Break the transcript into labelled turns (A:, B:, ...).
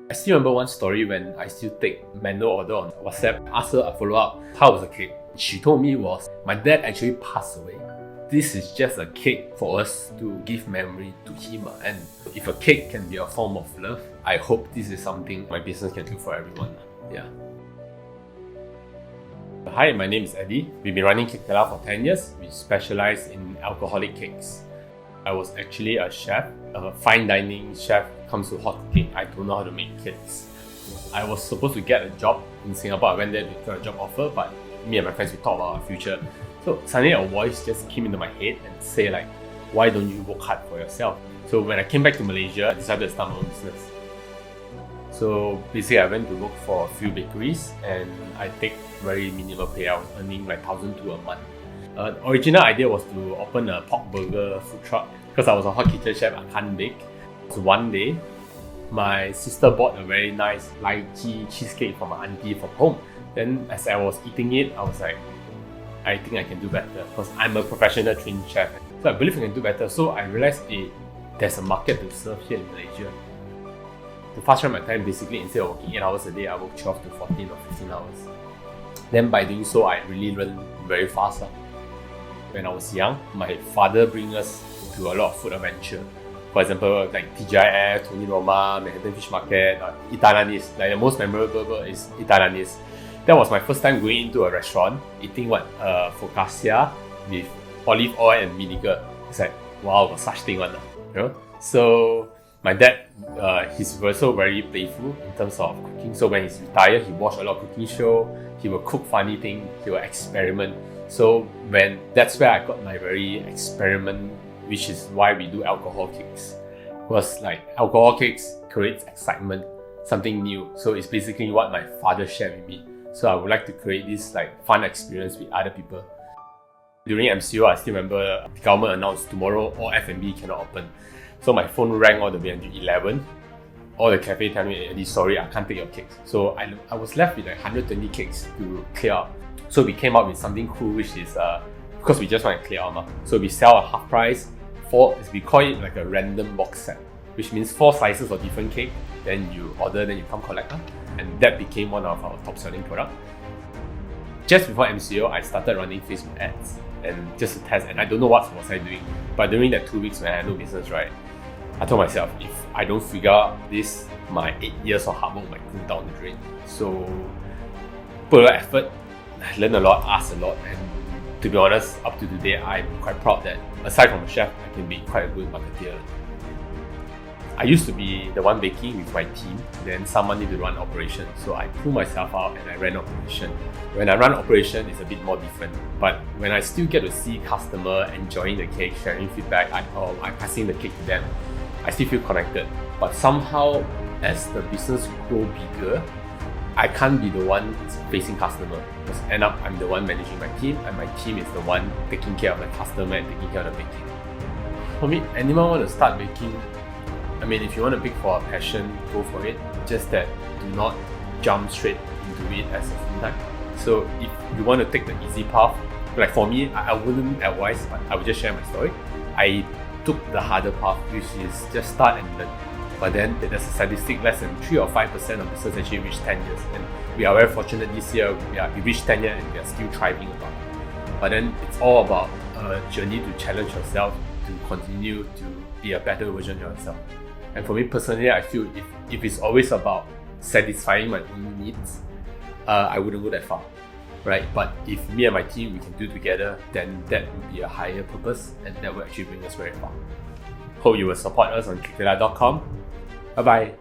A: I still remember one story when I still take manual order on WhatsApp. Asked her a follow-up, how was the cake? She told me was, my dad actually passed away. This is just a cake for us to give memory to him. And if a cake can be a form of love, I hope this is something my business can do for everyone. Yeah. Hi, my name is Eddie. We've been running Caketella for 10 years. We specialize in alcoholic cakes. I was actually a chef, a fine dining chef. Comes to hot cooking, I don't know how to make cakes. I was supposed to get a job in Singapore. I went there to get a job offer, but me and my friends, we talked about our future. So suddenly a voice just came into my head and say like, why don't you work hard for yourself? So when I came back to Malaysia, I decided to start my own business. So basically I went to work for a few bakeries and I take very minimal pay. I was earning like 1,200 a month. The original idea was to open a pork burger food truck. Because I was a hot kitchen chef, I can't bake. So one day, my sister bought a very nice lychee cheesecake from my auntie from home. Then as I was eating it, I was like, I think I can do better because I'm a professional trained chef. So I believe I can do better. So I realized there's a market to serve here in Malaysia. To fast track my time, basically instead of working 8 hours a day, I work 12 to 14 or 15 hours. Then by doing so, I really learned very fast. When I was young, my father bring us to a lot of food adventure. For example, like TGIF, Tony Roma, Manhattan Fish Market, Italianese. Like the most memorable is Italianese. That was my first time going into a restaurant, eating focaccia with olive oil and vinegar. It's like, wow, got such thing one, you know? So my dad, he's also very playful in terms of cooking. So when he's retired, he watched a lot of cooking show. He will cook funny things. He will experiment. So that's where I got my very experiment, which is why we do alcohol cakes. Because like alcohol cakes creates excitement, something new. So it's basically what my father shared with me. So I would like to create this like fun experience with other people. During MCO, I still remember the government announced tomorrow all F&B cannot open. So my phone rang all the way until 11. All the cafe tell me, Eddie, sorry, I can't take your cakes. So I was left with like 120 cakes to clear out. So we came up with something cool, which is because we just want to clear out. So we sell a half price. We call it like a random box set, which means 4 slices of different cake. Then you order, then you come collect. And that became one of our top selling products. Just before MCO, I started running Facebook ads and just to test. And I don't know what was I doing. But during that 2 weeks when I had no business, right, I told myself, if I don't figure out this, my 8 years of hard work might go down the drain. So put a lot of effort, I learned a lot, asked a lot, and to be honest, up to today, I'm quite proud that aside from a chef, I can be quite a good marketeer. I used to be the one baking with my team, then someone needed to run operation. So I pulled myself out and I ran operation. When I run operation, it's a bit more different. But when I still get to see customer enjoying the cake, sharing feedback, I'm passing the cake to them, I still feel connected. But somehow, as the business grows bigger, I can't be the one facing customer because end up I'm the one managing my team and my team is the one taking care of the customer and taking care of the baking. For me, anyone want to start baking, I mean, if you want to bake for a passion, go for it. Just that do not jump straight into it as a full time. So if you want to take the easy path, like for me, I wouldn't advise, but I would just share my story. I took the harder path, which is just start and learn. But then there's a statistic, less than 3 or 5% of business actually reach 10 years. And we are very fortunate this year, we reached 10 years and we are still thriving about it. But then it's all about a journey to challenge yourself, to continue to be a better version of yourself. And for me personally, I feel if it's always about satisfying my own needs, I wouldn't go that far, right? But if me and my team, we can do together, then that would be a higher purpose and that will actually bring us very far. Hope you will support us on Caketella.com. Bye bye.